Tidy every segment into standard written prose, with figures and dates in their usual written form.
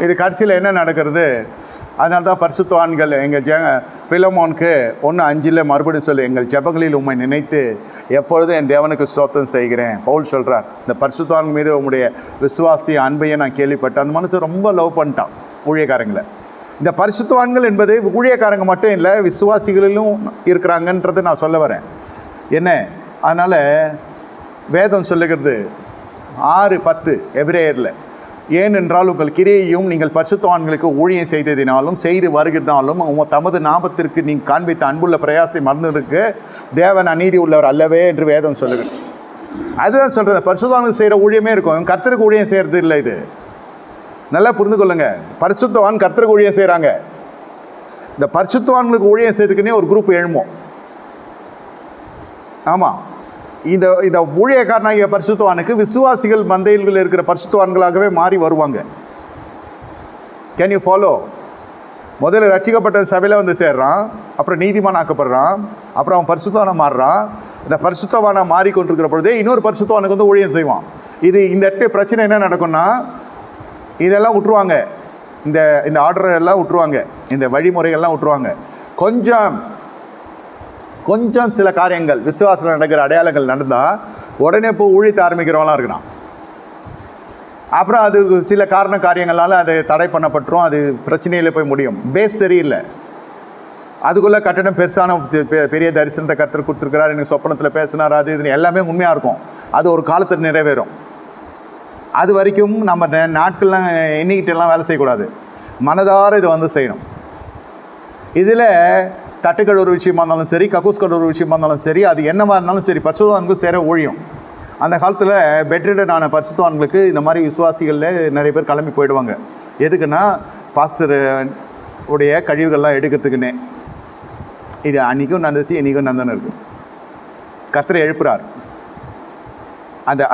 இது கடைசியில் என்ன நடக்கிறது? அதனால தான் பரிசுத்தவான்கள் எங்கள் பிலமோனுக்கு 1:5 மறுபடியும் சொல்லு, எங்கள் ஜெபங்களில் உம்மை நினைத்து எப்பொழுதும் என் தேவனுக்கு ஸ்தோத்திரம் செய்கிறேன். பவுல் சொல்கிறார், இந்த பரிசுத்தவான் மீது உங்களுடைய விசுவாசி அன்பையை நான் கேள்விப்பட்டேன். அந்த மனுஷன் ரொம்ப லவ் பண்ணிட்டான் ஊழியக்காரங்களை. இந்த பரிசுத்தவான்கள் என்பது ஊழியக்காரங்க மட்டும் இல்லை, விசுவாசிகளிலும் இருக்கிறாங்கன்றது நான் சொல்ல வரேன். என்ன அதனால் வேதம் சொல்லுகிறது 6:10 எபிரேயரில், ஏனென்றால் உங்கள் கிரியையும் நீங்கள் பரிசுத்தவான்களுக்கு ஊழியம் செய்ததினாலும் செய்து வருகிறதாலும் தமது நாமத்திற்கு நீங்கள் காண்பித்த அன்புள்ள பிரயாசத்தை மறந்துருக்கு தேவன் அநீதி உள்ளவர் அல்லவே என்று வேதம் சொல்லுகிறது. அதுதான் சொல்கிறது, பரிசுத்தவான்கள் செய்கிற ஊழியமே இருக்கும், கர்த்தருக்கு ஊழியம் செய்கிறது இல்லை. இது நல்லா புரிந்து கொள்ளுங்க. பரிசுத்தவான் கர்த்தருக்கு ஊழியம் செய்கிறாங்க. இந்த பரிசுத்தவான்களுக்கு ஊழியம் செய்யறதுக்குன்னே ஒரு குரூப் எழுமோம். ஆமாம், இந்த ஊழியக்காரனாகிய பரிசுத்தவானுக்கு விசுவாசிகள் மந்தையில் இருக்கிற பரிசுத்தவான்களாகவே மாறி வருவாங்க. Can you follow? முதல்ல ரட்சிக்கப்பட்ட சபையில் வந்து சேர்றான், அப்புறம் நீதிமான் ஆக்கப்படுறான், அப்புறம் அவன் பரிசுத்தவானை மாறுறான். இந்த பரிசுத்தவானை மாறிக்கொண்டிருக்கிற பொழுதே இன்னொரு பரிசுத்தவானுக்கு வந்து ஊழியம் செய்வான். இந்த பிரச்சனை என்ன நடக்கும்னா, இதெல்லாம் விட்டுருவாங்க, இந்த ஆர்டர் எல்லாம் விட்டுருவாங்க, இந்த வழிமுறைகள்லாம் விட்டுருவாங்க. கொஞ்சம் சில காரியங்கள் விசுவாசத்தில் நடக்கிற அடையாளங்கள் நடந்தால் உடனே இப்போ ஊழியத்தை ஆரம்பிக்கிறவங்களாம் இருக்கிறான். அப்புறம் அது சில காரியங்களால் அது தடை பண்ணப்பட்டுரும், அது பிரச்சனையில் போய் முடியும். பேஸ் சரியில்லை. அதுக்குள்ளே கட்டணம் பெருசான பெரிய தரிசனத்தை கர்த்தர் கொடுத்துருக்கிறார், எனக்கு சொப்பனத்தில் பேசினார், அது இதுன்னு எல்லாமே உண்மையாக இருக்கும். அது ஒரு காலத்தில் நிறைவேறும். அது வரைக்கும் நம்ம நாட்கள்லாம் எண்ணிக்கிட்டெல்லாம் வேலை செய்யக்கூடாது, மனதார இதை வந்து செய்யணும். இதில் தட்டுக்கள் ஒரு விஷயமா இருந்தாலும் சரி, கக்கூஸ்கள் ஒரு விஷயமா இருந்தாலும் சரி, அது என்னவா இருந்தாலும் சரி, பரிசுத்தவான்கள் சேர ஊழியம். அந்த காலத்தில் பெட்ரிடனான பரிசுத்தவான்களுக்கு இந்த மாதிரி விசுவாசிகளில் நிறைய பேர் கிளம்பி போயிடுவாங்க. எதுக்குன்னா பாஸ்டர் உடைய கழிவுகள்லாம் எடுக்கிறதுக்குன்னே. இது அன்றைக்கும் நடந்துச்சு, இன்றைக்கும் நடந்துன்னு இருக்குது. கர்த்தரை எழுப்புறார்.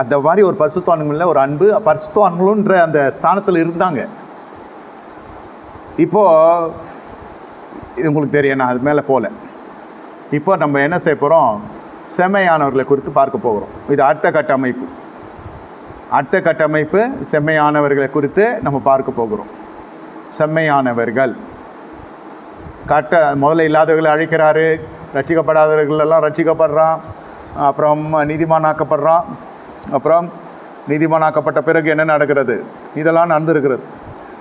அந்த மாதிரி ஒரு பரிசுத்தவான்களில் ஒரு அன்பு, பரிசுத்தவான்களுன்ற அந்த ஸ்தானத்தில் இருந்தாங்க. இப்போது உங்களுக்கு தெரியும், நான் அது மேலே போகல. இப்போ நம்ம என்ன செய்ய போகிறோம்? செம்மையானவர்களை குறித்து பார்க்க போகிறோம். இது அடுத்த கட்டமைப்பு செம்மையானவர்களை குறித்து நம்ம பார்க்க போகிறோம். செம்மையானவர்கள் முதல்ல இல்லாதவர்களை அழைக்கிறாரு, ரட்சிக்கப்படாதவர்கள் எல்லாம் ரட்சிக்கப்படுறான், அப்புறம் நீதிமானாக்கப்படுறான். அப்புறம் நீதிமானாக்கப்பட்ட பிறகு என்ன நடக்கிறது? இதெல்லாம் நடந்துருக்கிறது.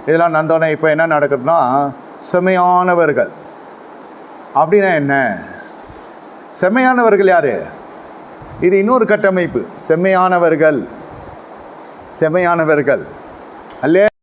இதெல்லாம் நடந்தோடனே இப்போ என்ன நடக்குதுன்னா, செம்மையானவர்கள் அப்படின்னா என்ன? செம்மையானவர்கள் யார்? இது இன்னொரு கட்டமைப்பு. செம்மையானவர்கள் அல்லே